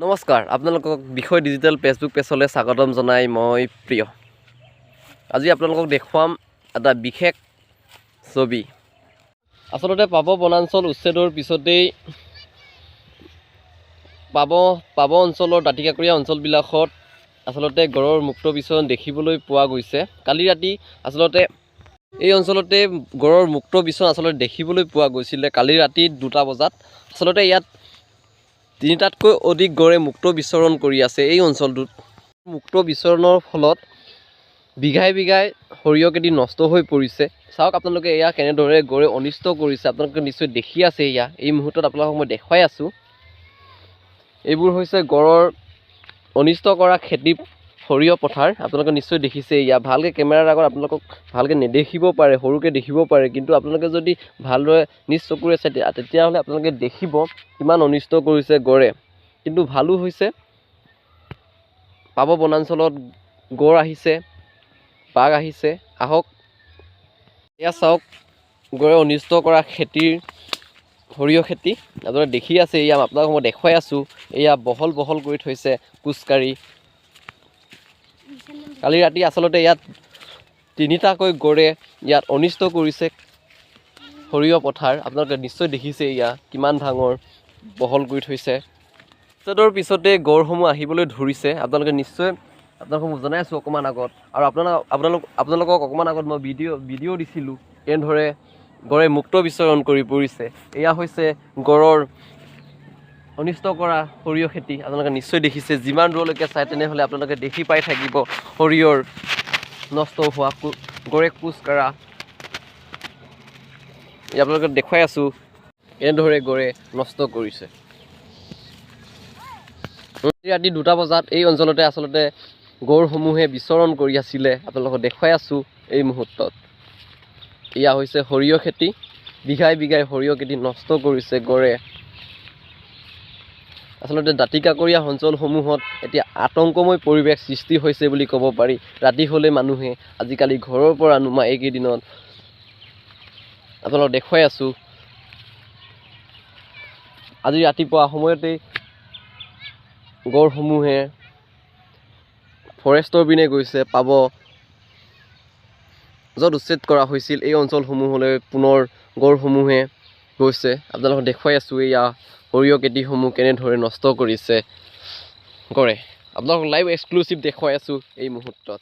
নমস্কাৰ, আপোনালোকক বিষয় ডিজিটেল ফেচবুক পেজলৈ স্বাগতম জনাই মই প্ৰিয়। আজি আপোনালোকক দেখুৱাম এটা বিশেষ ছবি। আচলতে পাব বনাঞ্চল উচ্ছেদৰ পিছতেই পাব অঞ্চলৰ দাঁতিকাষৰীয়া অঞ্চলবিলাকত আচলতে গড়ৰ মুক্ত বিচৰণ দেখিবলৈ পোৱা গৈছে। কালি ৰাতি আচলতে এই অঞ্চলতে গড়ৰ মুক্ত বিচৰণ আচলতে দেখিবলৈ পোৱা গৈছিলে। কালি ৰাতি 2টা বজাত আচলতে ইয়াত 3টাতকৈ অধিক গড়ে মুক্ত বিচৰণ কৰি আছে। এই অঞ্চলটোত মুক্ত বিচৰণৰ ফলত বিঘাই বিঘাই সৰিয়হ খেতি নষ্ট হৈ পৰিছে। চাওক আপোনালোকে এয়া কেনেদৰে গড়ে অনিষ্ট কৰিছে, আপোনালোকে নিশ্চয় দেখি আছে। এয়া এই মুহূৰ্তত আপোনালোকক মই দেখুৱাই আছোঁ। এইবোৰ হৈছে গড়ৰ অনিষ্ট কৰা খেতি সৰিয়হ পথাৰ। আপোনালোকে নিশ্চয় দেখিছে। এয়া ভালকৈ কেমেৰাৰ আগত আপোনালোকক ভালকৈ নেদেখিব পাৰে, সৰুকৈ দেখিব পাৰে, কিন্তু আপোনালোকে যদি ভালদৰে নিজ চকুৰে চাই তেতিয়াহ'লে আপোনালোকে দেখিব কিমান অনিষ্ট কৰিছে গড়ে। কিন্তু ভালো হৈছে, পাব বনাঞ্চলত গড় আহিছে, বাঘ আহিছে। আহক এয়া চাওক গড়ে অনিষ্ট কৰা খেতিৰ সৰিয়হ খেতি আপোনালোকে দেখি আছে। এয়া আপোনালোকক মই দেখুৱাই আছোঁ। এয়া বহল বহল কৰি থৈছে খোজকাঢ়ি। কালি ৰাতি আচলতে ইয়াত 3টাকৈ গড়ে ইয়াত অনিষ্ট কৰিছে সৰিয়হ পথাৰ। আপোনালোকে নিশ্চয় দেখিছে এয়া কিমান ডাঙৰ বহল কৰি থৈছে। উচ্ছেদৰ পিছতে গড়সমূহ আহিবলৈ ধৰিছে। আপোনালোকে নিশ্চয় আপোনালোকক জনাই আছোঁ অকণমান আগত, আৰু আপোনালোকক অকণমান আগত মই ভিডিঅ' দিছিলোঁ এনেদৰে গড়ে মুক্ত বিচৰণ কৰি পৰিছে। এয়া হৈছে গড়ৰ অনিষ্ট কৰা সৰিয়হ খেতি। আপোনালোকে নিশ্চয় দেখিছে। যিমান দূৰলৈকে চাই তেনেহ'লে আপোনালোকে দেখি পাই থাকিব সৰিয়হৰ নষ্ট হোৱা, গড়ে খোজ কাঢ়া। আপোনালোকে দেখুৱাই আছোঁ এনেদৰে গড়ে নষ্ট কৰিছে। ৰাতি 2টা বজাত এই অঞ্চলতে আচলতে গড়সমূহে বিচৰণ কৰি আছিলে। আপোনালোকক দেখুৱাই আছোঁ এই মুহূৰ্তত। এয়া হৈছে সৰিয়হ খেতি। বিঘাই বিঘাই সৰিয়হ খেতি নষ্ট কৰিছে গড়ে। আচলতে দাঁতিকাষৰীয়া অঞ্চলসমূহত এতিয়া আতংকময় পৰিৱেশ সৃষ্টি হৈছে বুলি ক'ব পাৰি। ৰাতি হ'লে মানুহে আজিকালি ঘৰৰ পৰা নোলায়। এইকেইদিনত আপোনালোকক দেখুৱাই আছোঁ। আজি ৰাতিপুৱা সময়তেই গড়সমূহে ফৰেষ্টৰ পিনে গৈছে, পাব য'ত উচ্ছেদ কৰা হৈছিল এই অঞ্চলসমূহলৈ পুনৰ গড়সমূহে গৈছে। আপোনালোকক দেখুৱাই আছোঁ এয়া সৰিয়হ খেতিসমূহ কেনেদৰে নষ্ট কৰিছে গড়ে। আপোনালোকক লাইভ এক্সক্লুচিভ দেখুৱাই আছোঁ এই মুহূৰ্তত।